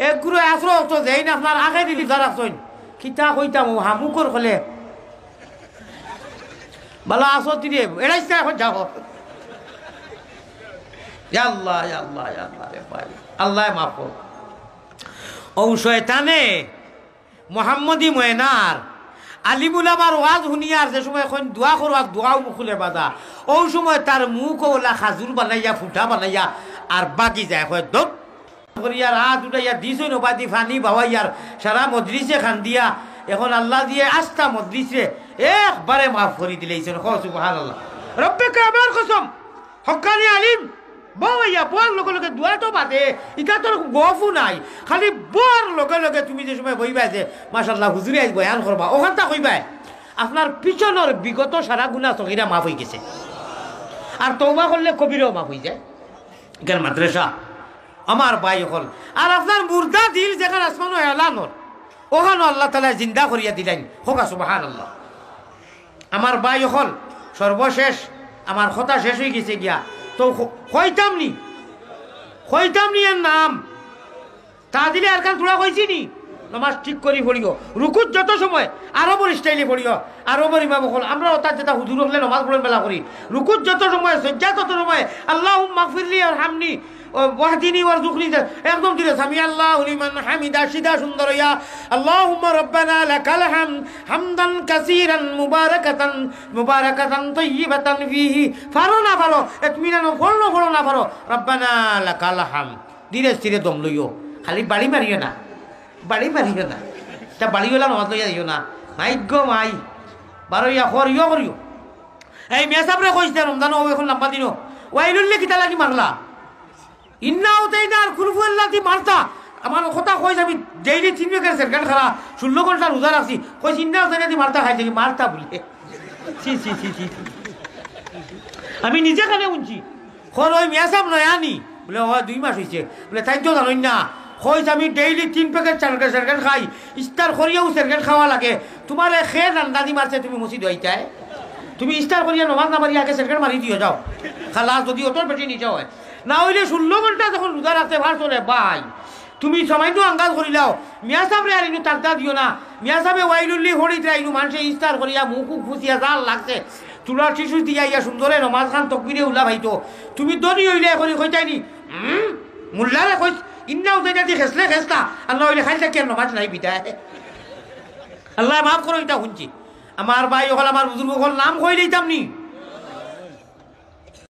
এক গুরু আসর তো যেই না আপনার আগে দিলি ধরা চইন খিতা কইতাম হামুকর হলে ভালো আসো তিনি এড়াইছে এখন যাও আল্লাহ আল্লাহ আল্লাহ রে ভাই আল্লাহ মাফ করো ও শয়তানে মোহাম্মদী ময়নার আলিমুল আমার ওয়াজ শুনিয়ার যে সময় এখন দোয়া করবার দোয়াও মুখলে বাধা ও সময় তার মুখ ওলা খাজুর বানাইয়া ফুটা বানাইয়া আর বাকি যায় হয় দপ করিয়ার হাত উঠাইয়া দিছ নবাদি ফানি বাবাইয়ার সারা মজলিসে খান দিয়া এখন আল্লাহ দিয়ে আস্থা মজলিসে একবারে মাফ করে দিলেইছেন সুবহানাল্লাহ রব্বে কাবার কসম হক্কানি আলিম বাবাইয়া বোয়ার লগে লগে দোয়া তো বাদে ইটা তোর গফু নাই খালি বোয়ার লগে লগে তুমি যে সময় বইবা যে মাশাআল্লাহ হুজুরে আজ বয়ান করবা ওখানটা কইবা আপনার পিছনের বিগত সারা গুনাহ সগীরা মাফ হয়ে গেছে আর তওবা করলে কবিরাও মাফ হয়ে যায় এখানে মাদ্রাসা আমার ভাই হল আর আপনার মুর্দা দিল যেখানে আসমানো এলানোর ওখানে আল্লাহ তাআলা জিন্দা করিয়া দিলেন হোকা সুবহানাল্লাহ আমার ভাই হল সর্বশেষ আমার কথা শেষ হয়ে গেছে গিয়া তো কইতাম নি এর নাম তা দিলে আর কান তোরা কইছি নি নামাজ ঠিক করি পড়িও রুকুত যত সময় আরবর স্টাইলে পড়িও আরবর ইমাম হল আমরা ওটার যেটা হুজুর হলে নামাজ পড়েন বেলা করি রুকুত যত সময় সজ্জা তত সময় আল্লাহুম্মা গফিরলি ওয়ারহামনি ওয়াহদিনি ওয়ারযুকনি একদম দিলে সামি আল্লাহু লিমান হামিদা সিদা সুন্দর ইয়া আল্লাহুম্মা রাব্বানা লাকাল হামদ হামদান কাসীরান মুবারাকাতান তাইয়িবাতান ফীহি ফারো না ফারো ইতমিনান ফলো না ফারো রাব্বানা লাকাল হামদ ধীরে ধীরে দম লইও খালি বাড়ি মারিও না তা বাড়ি গেলা নামাজ লইয়া দিও না মাইক গো মাই বারইয়া করিও এই মেসাবরে কইছে রমজান ও এখন নাম্বার দিনো ওয়াইলুল্লে কিতা লাগি মারলা ইন্নাও তাই না আর কুরফুল্লাতি মারতা আমার কথা কইছ আমি ডেইলি 3 পেকের সেকেন্ড খারা 16 ঘন্টা রোজা রাখছি কইছ ইন্নাও তাই না মারতা খাইছে কি মারতা বলে সি আমি নিজে কানে উনছি কোন ওই মেসাব নয় আনি বলে ও 2 মাস হইছে বলে তাই তো জানোই না কইছ আমি ডেইলি 3 প্যাকেট সেকেন্ড খাই ইস্তার করিয়াও সেকেন্ড খাওয়া লাগে তোমার খেয়ে রান্দাদি মারছে তুমি মসজিদ হইতায় তুমি ইস্তার করিয়া নামাজ না মারি আগে সেকেন্ড মারি দিও যাও খালা যদি ওটোর পেটি নিচে হয় না হইলে 16 ঘন্টা যখন রোজা রাখতে ভার চলে ভাই তুমি সামান্য আঙ্গাজ করিলাও মিয়া সাহেব আর ইনু তাকদা দিও না মিয়া সাহেব ওয়াইলুল্লি হরিতে ইনু মানুষে ইস্তার করিয়া মুখ ফুসিয়া জাল লাগছে তুলার শিশু দিয়া ইয়া সুন্দরে নমাজ খান তকবিরে উল্লা ভাইতো তুমি দনি হইলে এখন কইতাইনি মুল্লারে কই ইন্নাও দেনা দি খেসলে খেসতা আল্লাহ হইলে খাইলে কেন নমাজ নাই বিদায় আল্লাহ মাফ করো এটা শুনছি আমার ভাই হল আমার বুজুর্গ হল নাম কই লইতাম নি